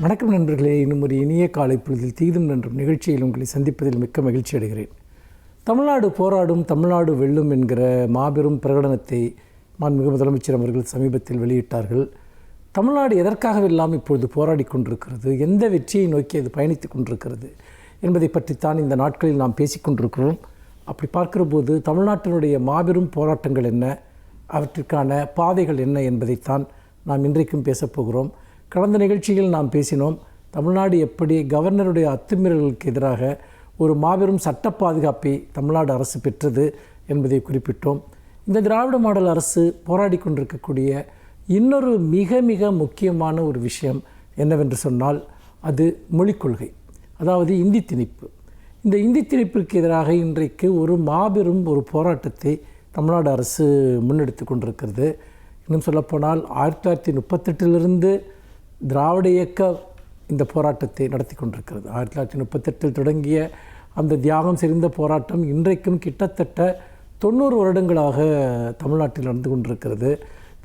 வணக்கம் நண்பர்களே, இன்னும் ஒரு இனிய காலை பொழுதில் தீதும் நன்றும் நிகழ்ச்சியில் உங்களை சந்திப்பதில் மிக்க மகிழ்ச்சி அடைகிறேன். தமிழ்நாடு போராடும், தமிழ்நாடு வெல்லும் என்கிற மாபெரும் பிரகடனத்தை மாண்புமிகு முதலமைச்சர் அவர்கள் சமீபத்தில் வெளியிட்டார்கள். தமிழ்நாடு எதற்காகவெல்லாம் இப்பொழுது போராடி கொண்டிருக்கிறது, எந்த வெற்றியை நோக்கி அது பயணித்து கொண்டிருக்கிறது என்பதை பற்றித்தான் இந்த நாட்களில் நாம் பேசிக்கொண்டிருக்கிறோம். அப்படி பார்க்கிற போது தமிழ்நாட்டினுடைய மாபெரும் போராட்டங்கள் என்ன, அவற்றிற்கான பாதைகள் என்ன என்பதைத்தான் நாம் இன்றைக்கும் பேசப்போகிறோம். கடந்த நிகழ்ச்சியில் நாம் பேசினோம், தமிழ்நாடு எப்படி கவர்னருடைய அத்துமீறல்களுக்கு எதிராக ஒரு மாபெரும் சட்ட பாதுகாப்பை தமிழ்நாடு அரசு பெற்றது என்பதை குறிப்பிட்டோம். இந்த திராவிட மாடல் அரசு போராடி கொண்டிருக்கக்கூடிய இன்னொரு மிக மிக முக்கியமான ஒரு விஷயம் என்னவென்று சொன்னால் அது மொழிக் கொள்கை, அதாவது இந்தி திணிப்பு. இந்த இந்தி திணிப்பிற்கு எதிராக இன்றைக்கு ஒரு மாபெரும் ஒரு போராட்டத்தை தமிழ்நாடு அரசு முன்னெடுத்து கொண்டிருக்கிறது. இன்னும் சொல்லப்போனால் 1938 திராவிட இயக்க இந்த போராட்டத்தை நடத்தி கொண்டிருக்கிறது. 1938 தொடங்கிய அந்த தியாகம் செறிந்த போராட்டம் இன்றைக்கும் கிட்டத்தட்ட 90 வருடங்களாக தமிழ்நாட்டில் நடந்து கொண்டிருக்கிறது.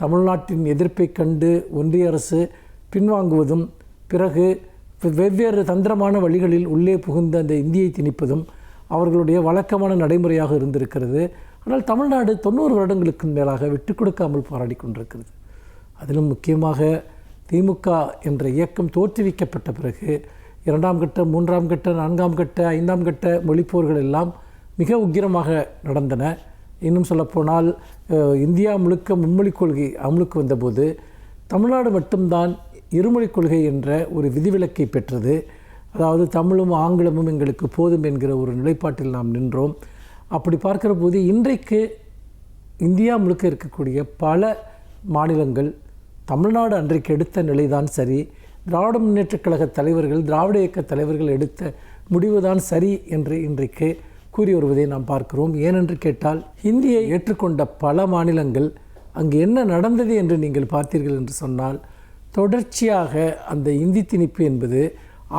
தமிழ்நாட்டின் எதிர்ப்பை கண்டு ஒன்றிய அரசு பின்வாங்குவதும், பிறகு வெவ்வேறு தந்திரமான வழிகளில் உள்ளே புகுந்த அந்த இந்தியை திணிப்பதும் அவர்களுடைய வழக்கமான நடைமுறையாக இருந்திருக்கிறது. ஆனால் தமிழ்நாடு 90 வருடங்களுக்கு மேலாக விட்டு கொடுக்காமல் போராடி கொண்டிருக்கிறது. அதிலும் முக்கியமாக திமுக என்ற இயக்கம் தோற்றுவிக்கப்பட்ட பிறகு 2ஆம் கட்ட, 3ஆம் கட்ட, 4ஆம் கட்ட, 5ஆம் கட்ட மொழிப்போர்கள் எல்லாம் மிக உக்கிரமாக நடந்தன. இன்னும் சொல்லப்போனால் இந்தியா முழுக்க மும்மொழிக் கொள்கை அமலுக்கு வந்தபோது தமிழ்நாடு மட்டும்தான் இருமொழிக் கொள்கை என்ற ஒரு விதிவிலக்கை பெற்றது. அதாவது தமிழும் ஆங்கிலமும் எங்களுக்கு போதும் என்கிற ஒரு நிலைப்பாட்டில் நாம் நின்றோம். அப்படி பார்க்கிற போது இன்றைக்கு இந்தியா முழுக்க இருக்கக்கூடிய பல மாநிலங்கள் தமிழ்நாடு அன்றைக்கு எடுத்த நிலைதான் சரி, திராவிட முன்னேற்றக் கழக தலைவர்கள், திராவிட இயக்க தலைவர்கள் எடுத்த முடிவுதான் சரி என்று இன்றைக்கு கூறி வருவதை நாம் பார்க்கிறோம். ஏனென்று கேட்டால் ஹிந்தியை ஏற்றுக்கொண்ட பல மாநிலங்கள் அங்கு என்ன நடந்தது என்று நீங்கள் பார்த்தீர்கள் என்று சொன்னால், தொடர்ச்சியாக அந்த இந்தி திணிப்பு என்பது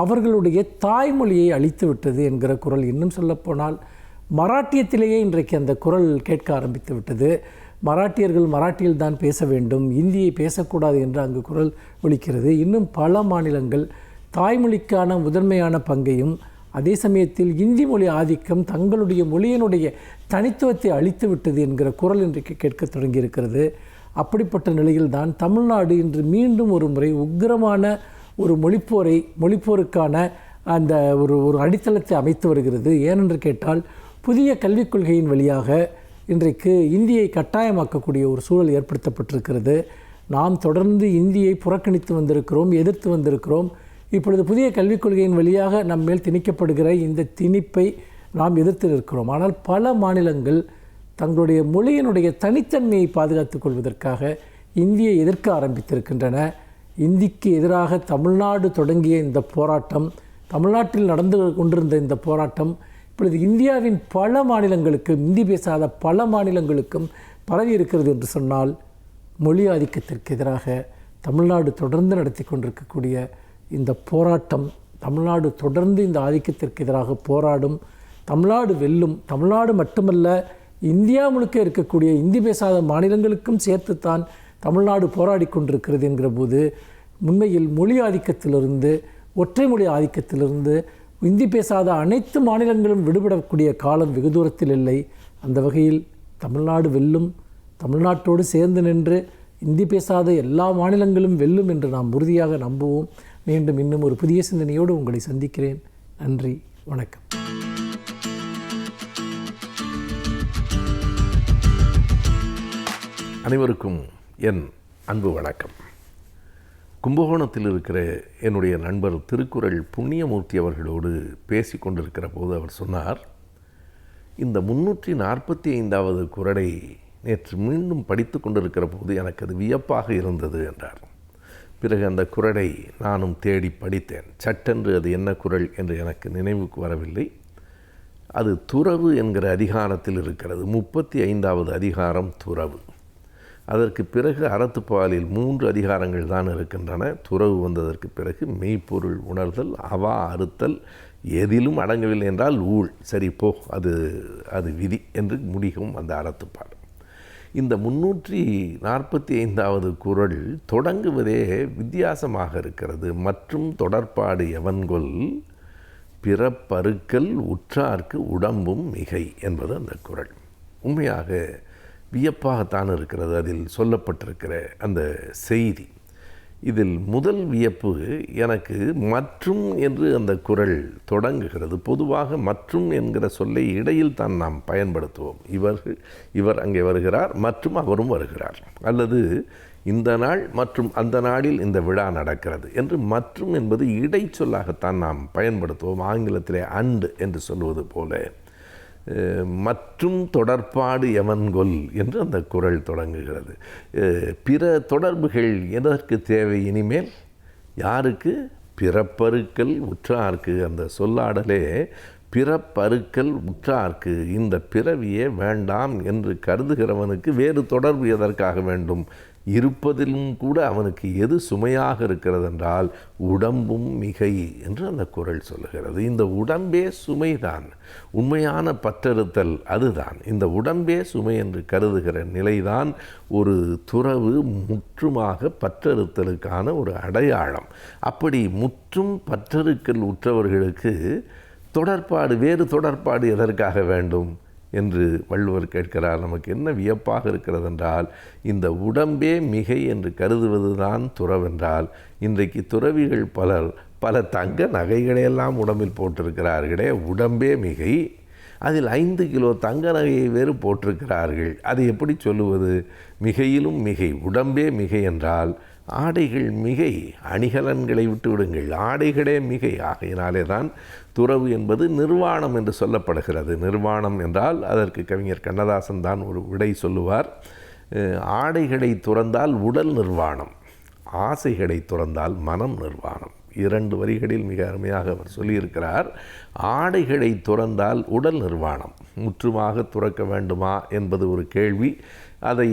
அவர்களுடைய தாய்மொழியை அழித்து விட்டது என்கிற குரல். இன்னும் சொல்லப்போனால் மராட்டியத்திலேயே இன்றைக்கு அந்த குரல் கேட்க ஆரம்பித்து விட்டது. மராட்டியர்கள் மராட்டியில் தான் பேச வேண்டும், இந்தியை பேசக்கூடாது என்று அங்கு குரல் ஒலிக்கிறது. இன்னும் பல மாநிலங்கள் தாய்மொழிக்கான முதன்மையான பங்கையும், அதே சமயத்தில் இந்தி மொழி ஆதிக்கம் தங்களுடைய மொழியினுடைய தனித்துவத்தை அழித்து விட்டது என்கிற குரல் இன்றைக்கு கேட்க தொடங்கியிருக்கிறது. அப்படிப்பட்ட நிலையில்தான் தமிழ்நாடு இன்று மீண்டும் ஒரு முறை உக்கிரமான ஒரு மொழிப்போருக்கான அந்த ஒரு அடித்தளத்தை அமைத்து வருகிறது. ஏனென்று கேட்டால் புதிய கல்விக் கொள்கையின் வழியாக இன்றைக்கு இந்தியை கட்டாயமாக்கக்கூடிய ஒரு சூழல் ஏற்படுத்தப்பட்டிருக்கிறது. நாம் தொடர்ந்து இந்தியை புறக்கணித்து வந்திருக்கிறோம், எதிர்த்து வந்திருக்கிறோம். இப்பொழுது புதிய கல்விக் கொள்கையின் வழியாக நம்மேல் திணிக்கப்படுகிற இந்த திணிப்பை நாம் எதிர்த்து இருக்கிறோம். ஆனால் பல மாநிலங்கள் தங்களுடைய மொழியினுடைய தனித்தன்மையை பாதுகாத்துக் கொள்வதற்காக இந்தியை எதிர்க்க ஆரம்பித்திருக்கின்றன. இந்திக்கு எதிராக தமிழ்நாடு தொடங்கிய இந்த போராட்டம், தமிழ்நாட்டில் நடந்து கொண்டிருந்த இந்த போராட்டம் இப்பொழுது இந்தியாவின் பல மாநிலங்களுக்கும், இந்தி பேசாத பல மாநிலங்களுக்கும் பரவி இருக்கிறது என்று சொன்னால், மொழி ஆதிக்கத்திற்கு எதிராக தமிழ்நாடு தொடர்ந்து நடத்தி கொண்டிருக்கக்கூடிய இந்த போராட்டம், தமிழ்நாடு தொடர்ந்து இந்த ஆதிக்கத்திற்கு எதிராக போராடும், தமிழ்நாடு வெல்லும். தமிழ்நாடு மட்டுமல்ல, இந்தியா முழுக்க இருக்கக்கூடிய இந்தி பேசாத மாநிலங்களுக்கும் சேர்த்துத்தான் தமிழ்நாடு போராடி கொண்டிருக்கிறது என்கிற போது, உண்மையில் மொழி ஆதிக்கத்திலிருந்து, ஒற்றை மொழி ஆதிக்கத்திலிருந்து இந்தி பேசாத அனைத்து மாநிலங்களும் விடுபடக்கூடிய காலம் வெகு தூரத்தில் இல்லை. அந்த வகையில் தமிழ்நாடு வெல்லும், தமிழ்நாட்டோடு சேர்ந்து நின்று இந்தி பேசாத எல்லா மாநிலங்களும் வெல்லும் என்று நாம் உறுதியாக நம்புவோம். மீண்டும் இன்னும் ஒரு புதிய சிந்தனையோடு உங்களை சந்திக்கிறேன். நன்றி, வணக்கம். அனைவருக்கும் என் அன்பு வணக்கம். கும்பகோணத்தில் இருக்கிற என்னுடைய நண்பர் திருக்குறள் புண்ணியமூர்த்தி அவர்களோடு பேசி கொண்டிருக்கிற போது அவர் சொன்னார், இந்த 345வது குறளை நேற்று மீண்டும் படித்து கொண்டிருக்கிற போது எனக்கு அது வியப்பாக இருந்தது என்றார். பிறகு அந்த குறளை நானும் தேடி படித்தேன். சட்டென்று அது என்ன குறள் என்று எனக்கு நினைவுக்கு வரவில்லை. அது துறவு என்கிற அதிகாரத்தில் இருக்கிறது. 35வது அதிகாரம் துறவு. அதற்கு பிறகு அறத்துப்பாலில் 3 அதிகாரங்கள் தான் இருக்கின்றன. துறவு வந்ததற்கு பிறகு மெய்ப்பொருள் உணர்தல், அவா அறுத்தல், எதிலும் அடங்கவில்லை என்றால் ஊழ், சரி போ, அது விதி என்று முடியும் அந்த அறத்துப்பால். இந்த 345வது குறள் தொடங்குவதே வித்தியாசமாக இருக்கிறது. மற்றும் தொடர்பாடு எவன்கொல் பிறப்பறுக்கல் உற்றார்க்கு உடம்பும் மிகை என்பது அந்த குறள். உண்மையாக வியப்பாகத்தான் இருக்கிறது அதில் சொல்லப்பட்டிருக்கிற அந்த செய்தி. இதில் முதல் வியப்பு எனக்கு மற்றும் என்று அந்த குறள் தொடங்குகிறது. பொதுவாக மற்றும் என்கிற சொல்லை இடையில் தான் நாம் பயன்படுத்துவோம். இவர் அங்கே வருகிறார் மற்றும் அவரும் வருகிறார், அல்லது இந்த நாள் மற்றும் அந்த நாளில் இந்த விழா நடக்கிறது என்று மற்றும் என்பது இடைச்சொல்லாகத்தான் நாம் பயன்படுத்துவோம். ஆங்கிலத்திலே அண்ட் என்று சொல்வது போல மற்றும் தொடர்பாடு எவன்கொல் என்று அந்த குறள் தொடங்குகிறது. பிற தொடர்புகள் எதற்கு தேவை இனிமேல்? யாருக்கு? பிறப்பறுக்கல் உற்றார்க்கு. அந்த சொல்லாடலே பிறப்பறுக்கல் உற்றார்க்கு, இந்த பிறவியே வேண்டாம் என்று கருதுகிறவனுக்கு வேறு தொடர்பு எதற்காக வேண்டும்? இருப்பதிலும் கூட அவனுக்கு எது சுமையாக இருக்கிறது என்றால் உடம்பும் மிகை என்று அந்த குறள் சொல்லுகிறது. இந்த உடம்பே சுமைதான். உண்மையான பற்றறுத்தல் அதுதான். இந்த உடம்பே சுமை என்று கருதுகிற நிலைதான் ஒரு துறவு முற்றுமாக பற்றறுத்தலுக்கான ஒரு அடையாளம். அப்படி முற்றும் பற்றறுக்கல் உற்றவர்களுக்கு தொடர்பாடு, வேறு தொடர்பாடு எதற்காக வேண்டும் என்று வள்ளுவர் கேட்கிறார். நமக்கு என்ன வியப்பாக இருக்கிறது என்றால், இந்த உடம்பே மிகை என்று கருதுவது தான் துறவென்றால், இன்றைக்கு துறவிகள் பல தங்க நகைகளையெல்லாம் உடம்பில் போட்டிருக்கிறார்களே, உடம்பே மிகை, அதில் 5 கிலோ தங்க நகையை வேறு போட்டிருக்கிறார்கள். அது எப்படி சொல்லுவது? மிகையிலும் மிகை, உடம்பே மிகை என்றால் ஆடைகள் மிகை, அணிகலன்களை விட்டு விடுங்கள், ஆடைகளே மிகை. ஆகையினாலே தான் துறவு என்பது நிர்வாணம் என்று சொல்லப்படுகிறது. நிர்வாணம் என்றால் அதற்கு கவிஞர் கண்ணதாசன் தான் ஒரு விடை சொல்லுவார். ஆடைகளை துறந்தால் உடல் நிர்வாணம், ஆசைகளை துறந்தால் மனம் நிர்வாணம். 2 வரிகளில் மிக அருமையாக அவர் சொல்லியிருக்கிறார். ஆடைகளை துறந்தால் உடல் நிர்வாணம். முற்றுமாக துறக்க வேண்டுமா என்பது ஒரு கேள்வி. அதை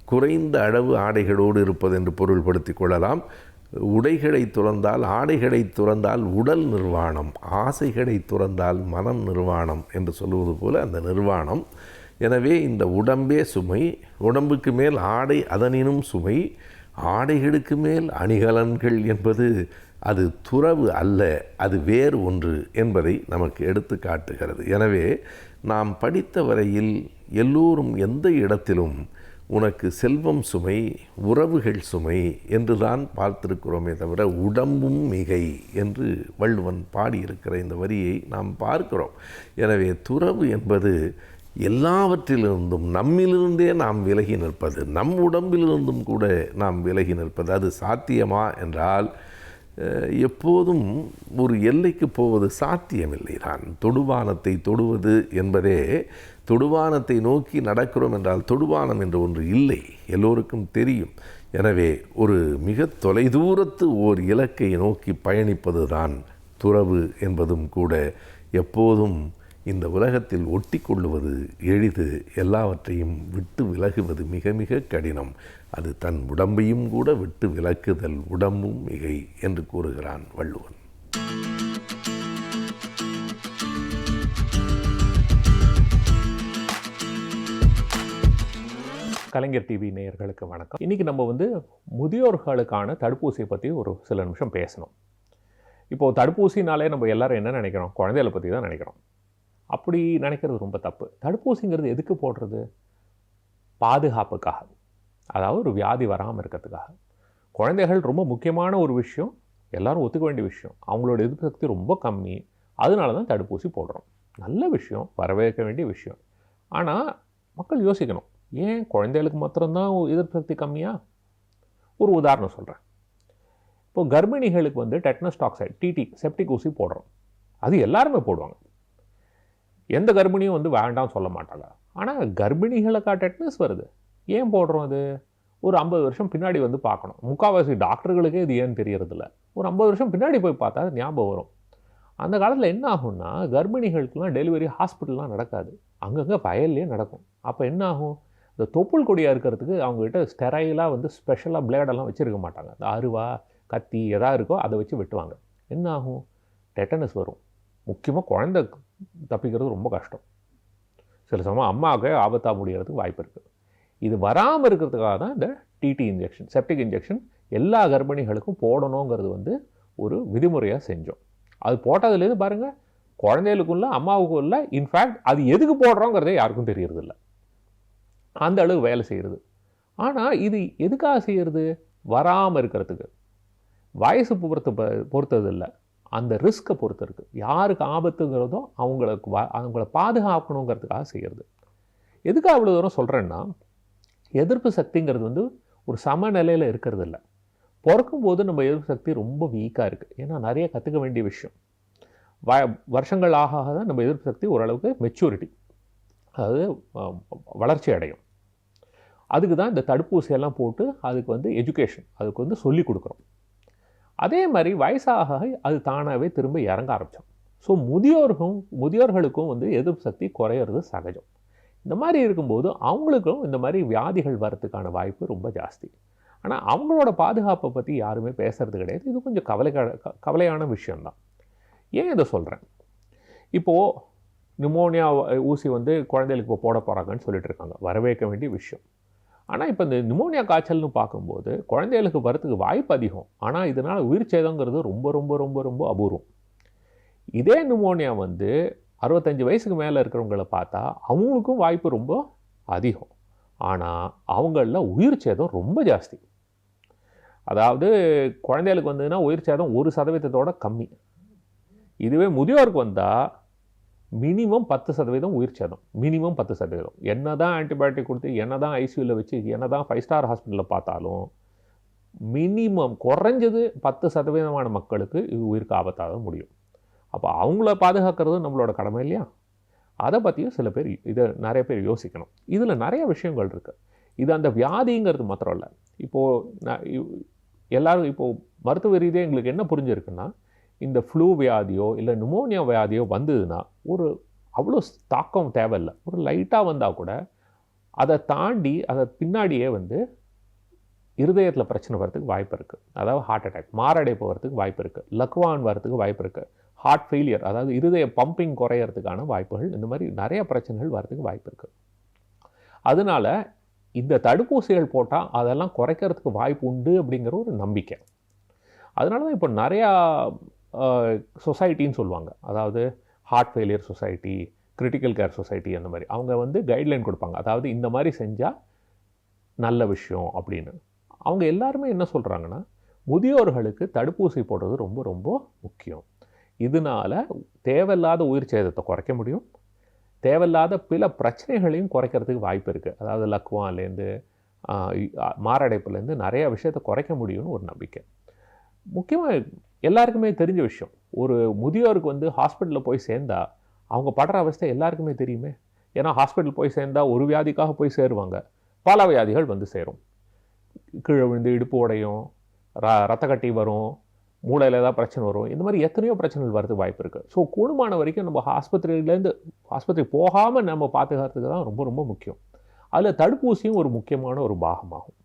குறைந்த அளவு ஆடைகளோடு இருப்பது என்று பொருள்படுத்தி கொள்ளலாம். உடைகளை துறந்தால், ஆடைகளை துறந்தால் உடல் நிர்வாணம், ஆசைகளை துறந்தால் மனம் நிர்வாணம் என்று சொல்லுவது போல அந்த நிர்வாணம். எனவே இந்த உடம்பே சுமை, உடம்புக்கு மேல் ஆடை அதனினும் சுமை, ஆடைகளுக்கு மேல் அணிகலன்கள் என்பது அது துறவு அல்ல, அது வேறு ஒன்று என்பதை நமக்கு எடுத்து காட்டுகிறது. எனவே நாம் படித்த வரையில் எல்லோரும் எந்த இடத்திலும் உனக்கு செல்வம் சுமை, உறவுகள் சுமை என்று தான் பார்த்திருக்கிறோமே தவிர உடம்பும் மிகை என்று வள்ளுவன் பாடியிருக்கிற இந்த வரியை நாம் பார்க்கிறோம். எனவே துறவு என்பது எல்லாவற்றிலிருந்தும், நம்மிலிருந்தே நாம் விலகி நிற்பது, நம் உடம்பிலிருந்தும் கூட நாம் விலகி நிற்பது. அது சாத்தியமா என்றால் எப்போதும் ஒரு எல்லைக்கு போவது சாத்தியமில்லை தான். தொடுவானத்தை தொடுவது என்பதே, தொடுவானத்தை நோக்கி நடக்கிறோம் என்றால் தொடுவானம் என்று ஒன்று இல்லை, எல்லோருக்கும் தெரியும். எனவே ஒரு மிக தொலைதூரத்து ஓர் இலக்கை நோக்கி பயணிப்பது தான் துறவு என்பதும் கூட. எப்போதும் இந்த உலகத்தில் ஒட்டி கொள்ளுவது எளிது, எல்லாவற்றையும் விட்டு விலகுவது மிக மிக கடினம். அது தன் உடம்பையும் கூட விட்டு விலக்குதல் உடம்பும் மிகை என்று கூறுகிறான் வள்ளுவன். கலைஞர் டிவி நேயர்களுக்கு வணக்கம். இன்றைக்கி நம்ம முதியோர்களுக்கான தடுப்பூசியை பற்றி ஒரு சில நிமிஷம் பேசணும். இப்போது தடுப்பூசினாலே நம்ம எல்லோரும் என்ன நினைக்கிறோம்? குழந்தைகளை பற்றி தான் நினைக்கிறோம். அப்படி நினைக்கிறது ரொம்ப தப்பு. தடுப்பூசிங்கிறது எதுக்கு போடுறது? பாதுகாப்புக்காக, அதாவது ஒரு வியாதி வராமல் இருக்கிறதுக்காக. குழந்தைகள் ரொம்ப முக்கியமான ஒரு விஷயம், எல்லோரும் ஒத்துக்க வேண்டிய விஷயம். அவங்களோட எதிர்ப்பு சக்தி ரொம்ப கம்மி, அதனால தான் தடுப்பூசி போடுறோம். நல்ல விஷயம், வரவேற்க வேண்டிய விஷயம். ஆனால் மக்கள் யோசிக்கணும், ஏன் குழந்தைகளுக்கு மாத்திரம்தான் எதிர்ப்பு சக்தி கம்மியா? ஒரு உதாரணம் சொல்கிறேன். இப்போது கர்ப்பிணிகளுக்கு டெட்னஸ் டாக்சைடு, டிடி, செப்டிக் ஊசி போடுறோம். அது எல்லாருமே போடுவாங்க. எந்த கர்ப்பிணியும் வேண்டாம் சொல்ல மாட்டாங்க. ஆனால் கர்ப்பிணிகளுக்கா டெட்னஸ் வருது? ஏன் போடுறோம்? அது ஒரு 50 வருஷம் பின்னாடி பார்க்கணும். முக்கால்வாசி டாக்டர்களுக்கே இது ஏன்னு தெரியறதில்ல. ஒரு 50 வருஷம் பின்னாடி போய் பார்த்தா அது ஞாபகம் வரும். அந்த காலத்தில் என்ன ஆகும்னா, கர்ப்பிணிகளுக்கெல்லாம் டெலிவரி ஹாஸ்பிட்டல்லாம் நடக்காது, அங்கங்கே வயல்லே நடக்கும். அப்போ என்ன ஆகும்? இந்த தொப்புள் கொடியாக இருக்கிறதுக்கு அவங்ககிட்ட ஸ்டெரைலாக ஸ்பெஷலாக பிளேடெல்லாம் வச்சுருக்க மாட்டாங்க. அந்த அருவா, கத்தி எதாவது இருக்கோ அதை வச்சு வெட்டுவாங்க. என்ன ஆகும்? டெட்டனஸ் வரும். முக்கியமாக குழந்தை தப்பிக்கிறது ரொம்ப கஷ்டம். சில சமயம் அம்மாவுக்கு ஆபத்தாக முடிகிறதுக்கு வாய்ப்பு இருக்குது. இது வராமல் இருக்கிறதுக்காக தான் இந்த டிடி இன்ஜெக்ஷன், செப்டிக் இன்ஜெக்ஷன் எல்லா கர்ப்பிணிகளுக்கும் போடணுங்கிறது வந்து ஒரு விதிமுறையாக செஞ்சோம். அது போட்டதுலேருந்து பாருங்கள், குழந்தைகளுக்கும் இல்லை அம்மாவுக்கும் இல்லை, இன்ஃபேக்ட் அது எதுக்கு போடுறோங்கிறதே யாருக்கும் தெரியறதில்ல. அந்த அளவு வேலை செய்கிறது. ஆனால் இது எதுக்காக செய்கிறது? வராமல் இருக்கிறதுக்கு. வயசு பொறுத்தது இல்லை, அந்த ரிஸ்க்கை பொறுத்து இருக்குது. யாருக்கு ஆபத்துங்கிறதோ அவங்கள பாதுகாக்கணுங்கிறதுக்காக செய்கிறது. எதுக்காக அவ்வளோ தூரம் சொல்கிறேன்னா, எதிர்ப்பு சக்திங்கிறது வந்து ஒரு சமநிலையில் இருக்கிறது இல்லை. பிறக்கும்போது நம்ம எதிர்ப்பு சக்தி ரொம்ப வீக்காக இருக்குது. ஏன்னா நிறைய கற்றுக்க வேண்டிய விஷயம். வருஷங்கள் ஆக தான் நம்ம எதிர்ப்பு சக்தி ஓரளவுக்கு மெச்சூரிட்டி, அதாவது வளர்ச்சி அடையும். அதுக்கு தான் இந்த தடுப்பூசியெல்லாம் போட்டு அதுக்கு வந்து எஜுகேஷன், அதுக்கு வந்து சொல்லிக் கொடுக்குறோம். அதே மாதிரி வயசாக அது தானாகவே திரும்ப இறங்க ஆரம்பித்தோம். ஸோ முதியோர்களுக்கும் வந்து எதிர்ப்பு சக்தி குறையிறது சகஜம். இந்த மாதிரி இருக்கும்போது அவங்களுக்கும் இந்த மாதிரி வியாதிகள் வரத்துக்கான வாய்ப்பு ரொம்ப ஜாஸ்தி. ஆனால் அவங்களோட பாதுகாப்பை பற்றி யாருமே பேசுறது கிடையாது. இது கொஞ்சம் கவலையான விஷயந்தான். ஏன் இதை சொல்கிறேன்? இப்போது நிமோனியா ஊசி வந்து குழந்தைகளுக்கு இப்போ போட போகிறாங்கன்னு சொல்லிட்டு இருக்காங்க. வரவேற்க வேண்டிய விஷயம். ஆனால் இப்போ இந்த நிமோனியா காய்ச்சல்னு பார்க்கும்போது குழந்தைகளுக்கு வரத்துக்கு வாய்ப்பு அதிகம். ஆனால் இதனால் உயிர் சேதங்கிறது ரொம்ப ரொம்ப ரொம்ப ரொம்ப அபூர்வம். இதே நிமோனியா வந்து 65 வயசுக்கு மேலே இருக்கிறவங்கள பார்த்தா அவங்களுக்கும் வாய்ப்பு ரொம்ப அதிகம். ஆனால் அவங்களில் உயிர் சேதம் ரொம்ப ஜாஸ்தி. அதாவது குழந்தைகளுக்கு வந்ததுன்னா உயிர் சேதம் 1% கம்மி. இதுவே முதியோருக்கு வந்தால் மினிமம் 10% உயிர் சேதம். மினிமம் 10%. என்ன தான் ஆன்டிபயோட்டிக் கொடுத்து, என்ன தான் ஐசியூவில் வச்சு, என்ன தான் 5 ஸ்டார் ஹாஸ்பிட்டலில் பார்த்தாலும் மினிமம் குறைஞ்சது 10% மக்களுக்கு இது உயிருக்கு ஆபத்தாக முடியும். அப்போ அவங்கள பாதுகாக்கிறது நம்மளோட கடமை இல்லையா? அதை பற்றியும் சில பேர் நிறைய பேர் யோசிக்கணும். இதில் நிறைய விஷயங்கள் இருக்குது. இது அந்த வியாதிங்கிறது மாத்திரம் இல்லை. இப்போது எல்லோரும் இப்போது மருத்துவ ரீதியாக எங்களுக்கு என்ன புரிஞ்சிருக்குன்னா, இந்த ஃப்ளூ வியாதியோ இல்லை நிமோனியா வியாதியோ வந்ததுன்னா ஒரு அவ்வளோ தாக்கம் தேவையில்லை. ஒரு லைட்டாக வந்தால் கூட அதை தாண்டி அதை பின்னாடியே வந்து இருதயத்தில் பிரச்சனை வரதுக்கு வாய்ப்பு இருக்குது. அதாவது ஹார்ட் அட்டாக், மாரடைப்பு வரதுக்கு வாய்ப்பு இருக்குது, லக்வான் வரதுக்கு வாய்ப்பு இருக்குது, ஹார்ட் ஃபெயிலியர், அதாவது இருதய பம்பிங் குறையிறதுக்கான வாய்ப்புகள், இந்த மாதிரி நிறைய பிரச்சனைகள் வரதுக்கு வாய்ப்பு இருக்குது. அதனால் இந்த தடுப்பூசிகள் போட்டால் அதெல்லாம் குறைக்கிறதுக்கு வாய்ப்பு உண்டு அப்படிங்கிற ஒரு நம்பிக்கை. அதனால தான் இப்போ நிறையா சொசைட்டின்னு சொல்லுவாங்க. அதாவது heart failure society, critical care society, அந்த மாதிரி அவங்க வந்து கைட்லைன் கொடுப்பாங்க. அதாவது இந்த மாதிரி செஞ்சால் நல்ல விஷயம் அப்படின்னு. அவங்க எல்லாருமே என்ன சொல்கிறாங்கன்னா, முதியோர்களுக்கு தடுப்பூசி போடுறது ரொம்ப ரொம்ப முக்கியம். இதனால் தேவையில்லாத உயிர் சேதத்தை குறைக்க முடியும், தேவையில்லாத பல பிரச்சனைகளையும் குறைக்கிறதுக்கு வாய்ப்பு இருக்குது. அதாவது லக்வான்லேருந்து மாரடைப்புலேருந்து நிறைய விஷயத்தை குறைக்க முடியும்னு ஒரு நம்பிக்கை. முக்கியமாக எல்லாருக்குமே தெரிஞ்ச விஷயம், ஒரு முதியோருக்கு வந்து ஹாஸ்பிட்டலில் போய் சேர்ந்தா அவங்க படுற அவஸ்தை எல்லாருக்குமே தெரியுமே. ஏன்னா ஹாஸ்பிட்டல் போய் சேர்ந்தா ஒரு வியாதிக்காக போய் சேருவாங்க, பல வியாதிகள் வந்து சேரும். கீழே விழுந்து இடுப்பு உடையும், ரத்த கட்டி வரும், மூளையில் ஏதாவது பிரச்சனை வரும், இந்த மாதிரி எத்தனையோ பிரச்சனைகள் வரதுக்கு வாய்ப்பு இருக்குது. ஸோ கூடுமான வரைக்கும் நம்ம ஆஸ்பத்திரி போகாமல் நம்ம பாதுகாக்கிறதுக்கு தான் ரொம்ப ரொம்ப முக்கியம். அதில் தடுப்பூசியும் ஒரு முக்கியமான ஒரு பாகமாகும்.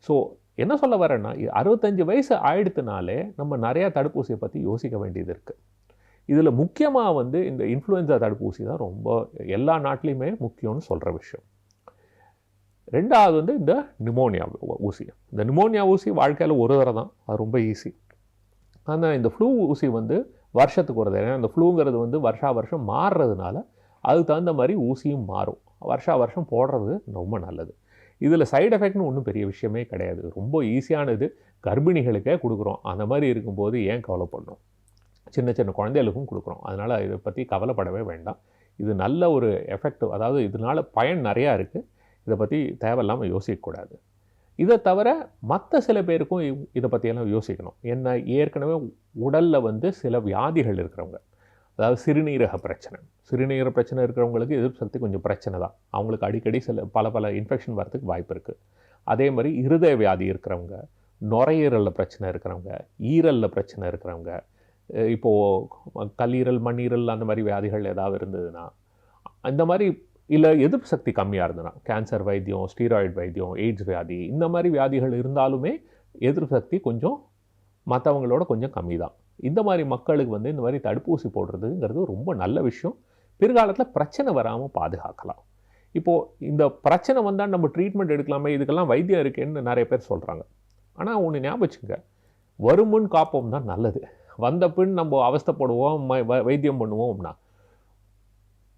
ஸோ என்ன சொல்ல வரேன்னா, 65 வயசு ஆயிடுத்துனாலே நம்ம நிறையா தடுப்பூசியை பற்றி யோசிக்க வேண்டியது இருக்குது. இதில் முக்கியமாக வந்து இந்த இன்ஃப்ளூயன்ஸா தடுப்பூசி தான் ரொம்ப எல்லா நாட்டிலையுமே முக்கியம்னு சொல்கிற விஷயம். ரெண்டாவது வந்து இந்த நிமோனியா ஊசி. இந்த நிமோனியா ஊசி வாழ்க்கையில் ஒரு தடவை தான், அது ரொம்ப ஈஸி. ஆனால் இந்த ஃப்ளூ ஊசி வந்து வருஷத்துக்கு ஒரு தடவை. ஏன்னா இந்த ஃப்ளூங்கிறது வந்து வருஷம் மாறுறதுனால அதுக்கு தகுந்த மாதிரி ஊசியும் மாறும். வருஷம் போடுறது ரொம்ப நல்லது. இதில் சைடு எஃபெக்ட்னு ஒன்றும் பெரிய விஷயமே கிடையாது, ரொம்ப ஈஸியானது. கர்ப்பிணிகளுக்கே கொடுக்குறோம், அந்த மாதிரி இருக்கும்போது ஏன் கவலைப்படணும்? சின்ன சின்ன குழந்தைகளுக்கும் கொடுக்குறோம். அதனால் இதை பற்றி கவலைப்படவே வேண்டாம். இது நல்ல ஒரு எஃபெக்டிவ், அதாவது இதனால் பயன் நிறையா இருக்குது. இதை பற்றி தேவையில்லாமல் யோசிக்கக்கூடாது. இதை தவிர மற்ற சில பேருக்கும் இதை பற்றியெல்லாம் யோசிக்கணும். என்ன, ஏற்கனவே உடலில் வந்து சில வியாதிகள் இருக்கிறவங்க, அதாவது சிறுநீரக பிரச்சனை இருக்கிறவங்களுக்கு எதிர்ப்பு சக்தி கொஞ்சம் பிரச்சனை தான். அவங்களுக்கு அடிக்கடி பல இன்ஃபெக்ஷன் வரதுக்கு வாய்ப்பு இருக்குது. அதே மாதிரி இருதய வியாதி இருக்கிறவங்க, நுரையீரலில் பிரச்சனை இருக்கிறவங்க, ஈரலில் பிரச்சனை இருக்கிறவங்க, இப்போது கல்லீரல் மண்ணீரல் அந்த மாதிரி வியாதிகள் ஏதாவது இருந்ததுன்னா, அந்த மாதிரி இல்லை எதிர்ப்பு சக்தி கம்மியாக இருந்ததுன்னா, கேன்சர் வைத்தியம், ஸ்டீராய்டு வைத்தியம், எய்ட்ஸ் வியாதி, இந்த மாதிரி வியாதிகள் இருந்தாலுமே எதிர்ப்பு சக்தி கொஞ்சம் மற்றவங்களோட கொஞ்சம் கம்மி தான். இந்த மாதிரி மக்களுக்கு வந்து இந்த மாதிரி தடுப்பூசி போடுறதுங்கிறது ரொம்ப நல்ல விஷயம். பிற்காலத்தில் பிரச்சனை வராமல் பாதுகாக்கலாம். இப்போது இந்த பிரச்சனை வந்தால் நம்ம ட்ரீட்மெண்ட் எடுக்கலாமே, இதுக்கெல்லாம் வைத்தியம் இருக்கேன்னு நிறைய பேர் சொல்கிறாங்க. ஆனால் ஒன்று ஞாபகம் வச்சுங்க, வருமுன் காப்போம் தான் நல்லது. வந்த பின் நம்ம அவஸ்தைப்படுவோம், வைத்தியம் பண்ணுவோம்னா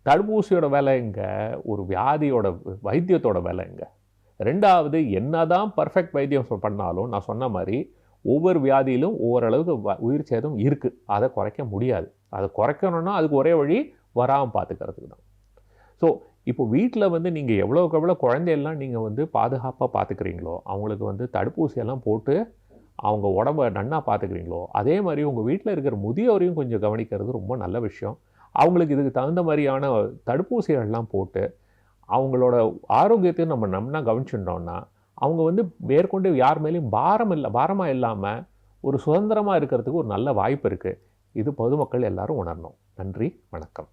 தடுப்பூசியோட வேலை எங்க, ஒரு வியாதியோட வைத்தியத்தோட வேலை எங்க? ரெண்டாவது, என்னதான் பர்ஃபெக்ட் வைத்தியம் பண்ணாலும் நான் சொன்ன மாதிரி ஒவ்வொரு வியாதியிலும் ஓரளவுக்கு உயிர் சேதம் இருக்குது. அதை குறைக்க முடியாது. அதை குறைக்கணும்னா அதுக்கு ஒரே வழி வராமல் பார்த்துக்கிறதுக்கு தான். ஸோ இப்போ வீட்டில் வந்து நீங்கள் எவ்வளோக்கு எவ்வளோ குழந்தையெல்லாம் நீங்கள் வந்து பாதுகாப்பாக பார்த்துக்கிறீங்களோ, அவங்களுக்கு வந்து தடுப்பூசியெல்லாம் போட்டு அவங்க உடம்பை நன்னா பார்த்துக்கிறீங்களோ, அதே மாதிரி உங்கள் வீட்டில் இருக்கிற முதியோரையும் கொஞ்சம் கவனிக்கிறது ரொம்ப நல்ல விஷயம். அவங்களுக்கு இதுக்கு தகுந்த மாதிரியான தடுப்பூசிகள்லாம் போட்டு அவங்களோட ஆரோக்கியத்தையும் நம்ம நன்னா கவனிச்சுட்டோம்னா அவங்க வந்து மேற்கொண்டு யார் மேலேயும் பாரமாக இல்லாமல் ஒரு சுதந்திரமாக இருக்கிறதுக்கு ஒரு நல்ல வாய்ப்பு இருக்குது. இது பொதுமக்கள் எல்லாரும் உணரணும். நன்றி, வணக்கம்.